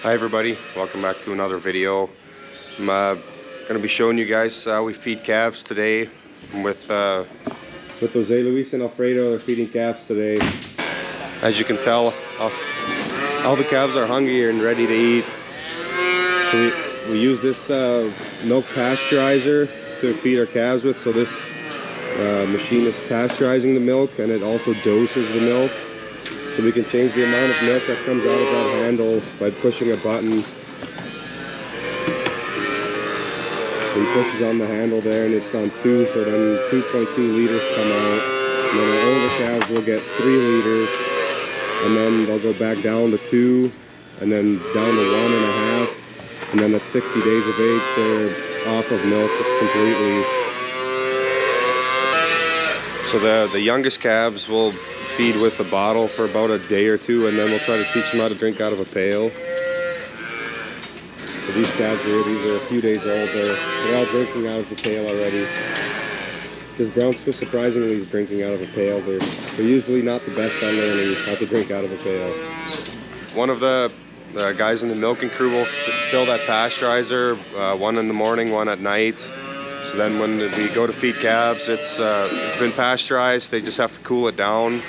Hi everybody, welcome back to another video. I'm going to be showing you guys how we feed calves today. With Jose Luis and Alfredo, they're feeding calves today. As you can tell, all the calves are hungry and ready to eat. So we use this milk pasteurizer to feed our calves with. So this machine is pasteurizing the milk, and it also doses the milk. So we can change the amount of milk that comes out of that handle by pushing a button. He pushes on the handle there and it's on 2, so then 2.2 liters come out. And then our older calves will get 3 liters, and then they'll go back down to 2, and then down to 1.5. And then at 60 days of age, they're off of milk completely. So the youngest calves will feed with a bottle for about a day or 2, and then we'll try to teach them how to drink out of a pail. So these calves here, these are a few days old. They're all drinking out of the pail already. This brown Swiss surprisingly is drinking out of a pail. They're usually not the best on learning how to drink out of a pail. One of the guys in the milking crew will fill that pasteurizer, one in the morning, one at night. So then when we go to feed calves, it's been pasteurized. They just have to cool it down.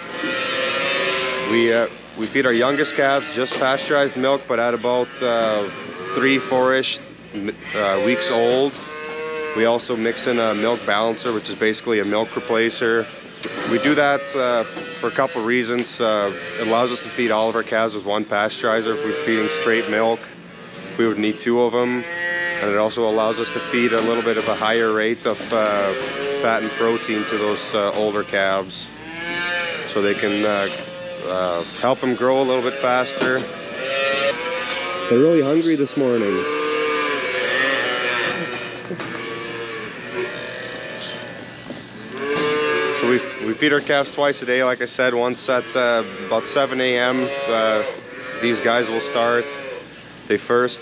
We feed our youngest calves just pasteurized milk, but at about 3-4-ish weeks old, we also mix in a milk balancer, which is basically a milk replacer. We do that for a couple reasons. It allows us to feed all of our calves with one pasteurizer. If we're feeding straight milk, we would need 2 of them. And it also allows us to feed a little bit of a higher rate of fat and protein to those older calves, so they can help them grow a little bit faster. They're really hungry this morning. So we feed our calves twice a day, like I said. Once at about 7 a.m. These guys will start. They first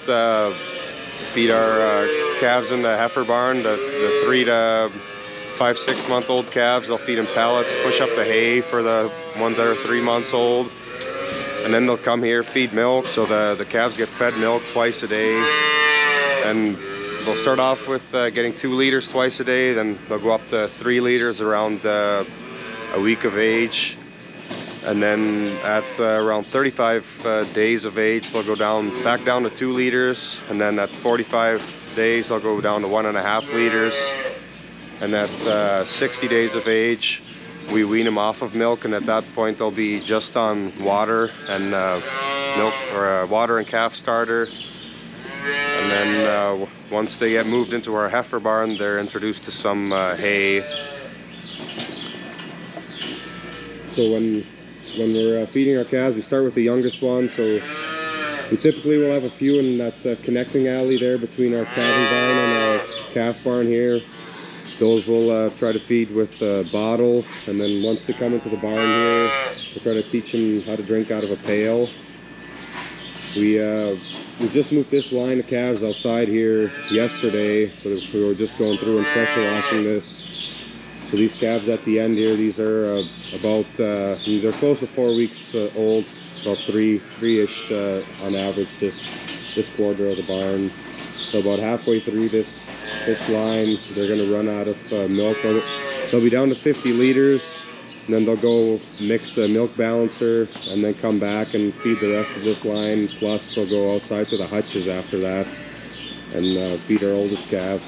feed our calves in the heifer barn, the 3 to 5-6 month old calves. They'll feed them pellets, push up the hay for the ones that are 3 months old, and then they'll come here, feed milk. So the calves get fed milk twice a day, and they'll start off with getting 2 liters twice a day. Then they'll go up to 3 liters around a week of age. And then at around 35 days of age, they'll go back down to 2 liters. And then at 45 days, they'll go down to 1.5 liters. And at 60 days of age, we wean them off of milk. And at that point, they'll be just on water and milk, or water and calf starter. And then once they get moved into our heifer barn, they're introduced to some hay. So when we're feeding our calves, we start with the youngest one. So we typically will have a few in that connecting alley there between our calving barn and our calf barn here. Those we'll try to feed with a bottle, and then once they come into the barn here, we'll try to teach them how to drink out of a pail. We just moved this line of calves outside here yesterday, so we were just going through and pressure washing this. So these calves at the end here, these are about, they're close to 4 weeks old, about three-ish on average this quarter of the barn. So about halfway through this line, they're going to run out of milk. They'll be down to 50 liters, and then they'll go mix the milk balancer, and then come back and feed the rest of this line. Plus they'll go outside to the hutches after that and feed our oldest calves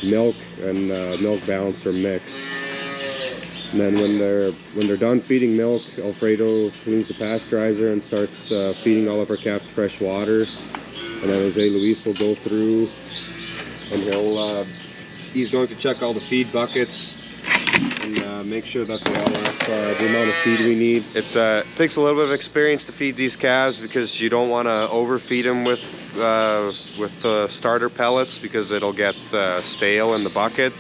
milk and milk balancer mix. And then when they're done feeding milk, Alfredo cleans the pasteurizer and starts feeding all of our calves fresh water. And then Jose Luis will go through, and he's going to check all the feed buckets and make sure that they all have the amount of feed we need. It takes a little bit of experience to feed these calves, because you don't want to overfeed them with starter pellets, because it'll get stale in the bucket.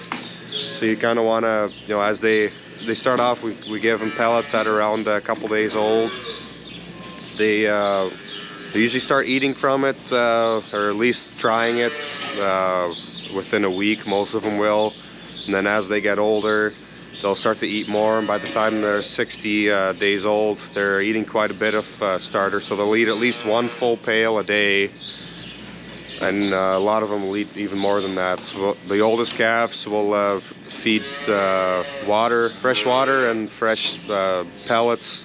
So you kind of want to, as they start off, we give them pellets at around a couple days old. They usually start eating from it, or at least trying it within a week. Most of them will. And then as they get older, they'll start to eat more, and by the time they're 60 days old, they're eating quite a bit of starter. So they'll eat at least 1 full pail a day, and a lot of them will eat even more than that. So the oldest calves will feed water, fresh water, and fresh pellets,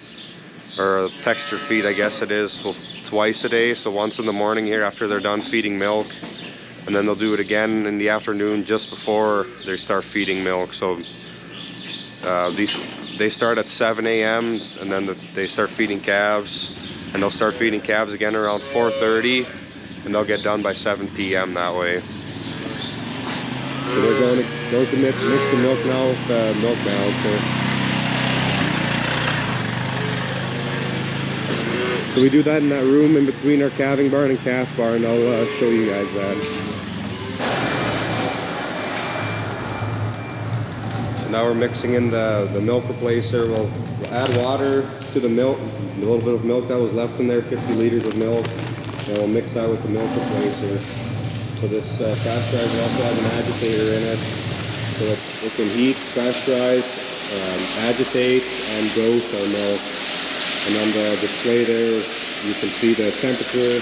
or texture feed, I guess it is, twice a day. So once in the morning here after they're done feeding milk, and then they'll do it again in the afternoon just before they start feeding milk. So they start at 7 a.m. and then they start feeding calves, and they'll start feeding calves again around 4:30, and they'll get done by 7 p.m. that way. So they're going to mix the milk now with the milk balancer. So we do that in that room in between our calving barn and calf barn. I'll show you guys that. So now we're mixing in the milk replacer. We'll add water to the milk, a little bit of milk that was left in there, 50 liters of milk, and we'll mix that with the milk replacer. So this pasteurizer also has an agitator in it, so that it can heat, pasteurize, agitate, and dose our milk. And on the display there, you can see the temperature,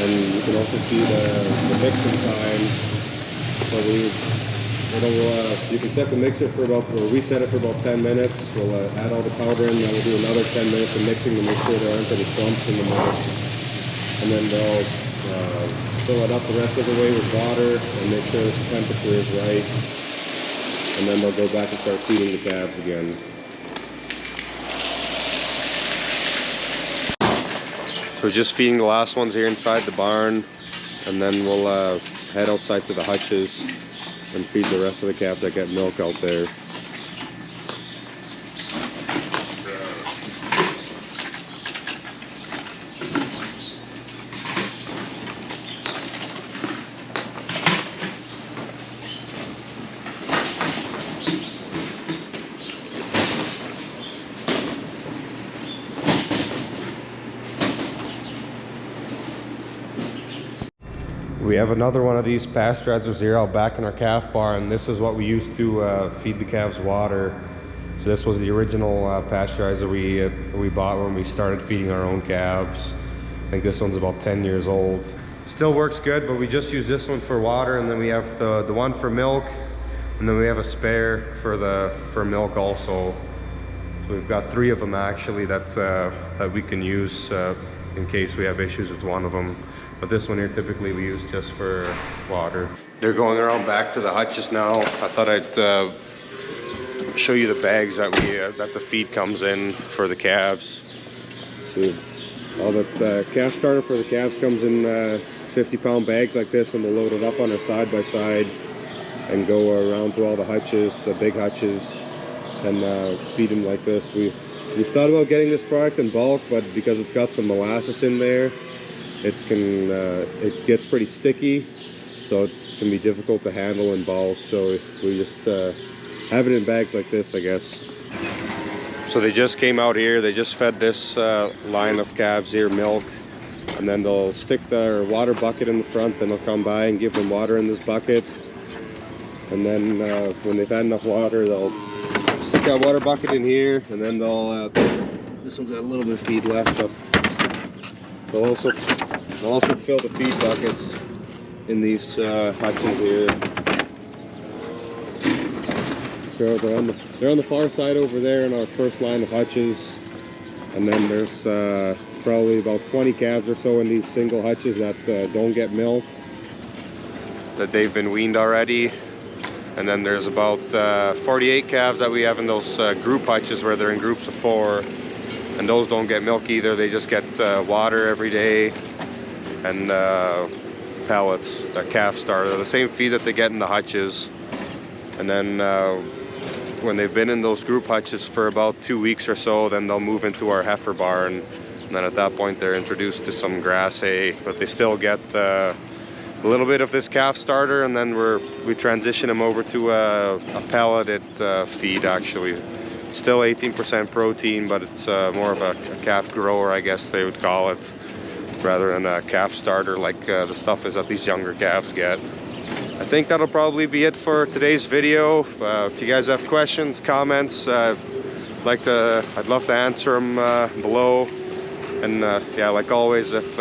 and you can also see the mixing time. So you can set the mixer for about, or we set it for about 10 minutes. We'll add all the powder in, then we'll do another 10 minutes of mixing to make sure there aren't any clumps in the milk. And then they'll fill it up the rest of the way with water and make sure that the temperature is right. And then they'll go back and start feeding the calves again. So we're just feeding the last ones here inside the barn, and then we'll head outside to the hutches and feed the rest of the calves that get milk out there. We have another one of these pasteurizers here out back in our calf barn. This is what we used to feed the calves water. So this was the original pasteurizer we bought when we started feeding our own calves. I think this one's about 10 years old. Still works good, but we just use this one for water, and then we have the one for milk, and then we have a spare for milk also. So we've got 3 of them actually that we can use in case we have issues with one of them. But this one here typically we use just for water. They're going around back to the hutches now. I thought I'd show you the bags that the feed comes in for the calves. So all that calf starter for the calves comes in 50-pound bags like this, and we'll load it up on our side by side and go around to all the hutches, the big hutches, and feed them like this. We've thought about getting this product in bulk, but because it's got some molasses in there, it gets pretty sticky, so it can be difficult to handle in bulk. So we just have it in bags like this, I guess. So they just came out here. They just fed this line of calves here milk, and then they'll stick their water bucket in the front. Then they'll come by and give them water in this bucket, and then when they've had enough water, they'll stick that water bucket in here, and then they'll this one's got a little bit of feed left, but they'll also fill the feed buckets in these hutches here. So they're on the far side over there in our first line of hutches, and then there's probably about 20 calves or so in these single hutches that don't get milk, that they've been weaned already. And then there's about 48 calves that we have in those group hutches where they're in groups of 4, and those don't get milk either. They just get water every day and pellets, calf starter, the same feed that they get in the hutches. And then when they've been in those group hutches for about 2 weeks or so, then they'll move into our heifer barn, and then at that point they're introduced to some grass hay, but they still get a little bit of this calf starter, and then we transition them over to a pelleted feed. Actually, it's still 18% protein, but it's more of a calf grower, I guess they would call it, rather than a calf starter like the stuff is that these younger calves get. I think that'll probably be it for today's video. If you guys have questions, comments, I'd love to answer them below. And yeah, like always, if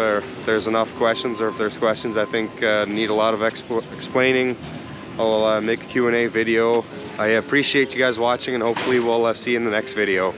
there's enough questions, or if there's questions I think need a lot of explaining, I'll make a Q&A video. I appreciate you guys watching, and hopefully we'll see you in the next video.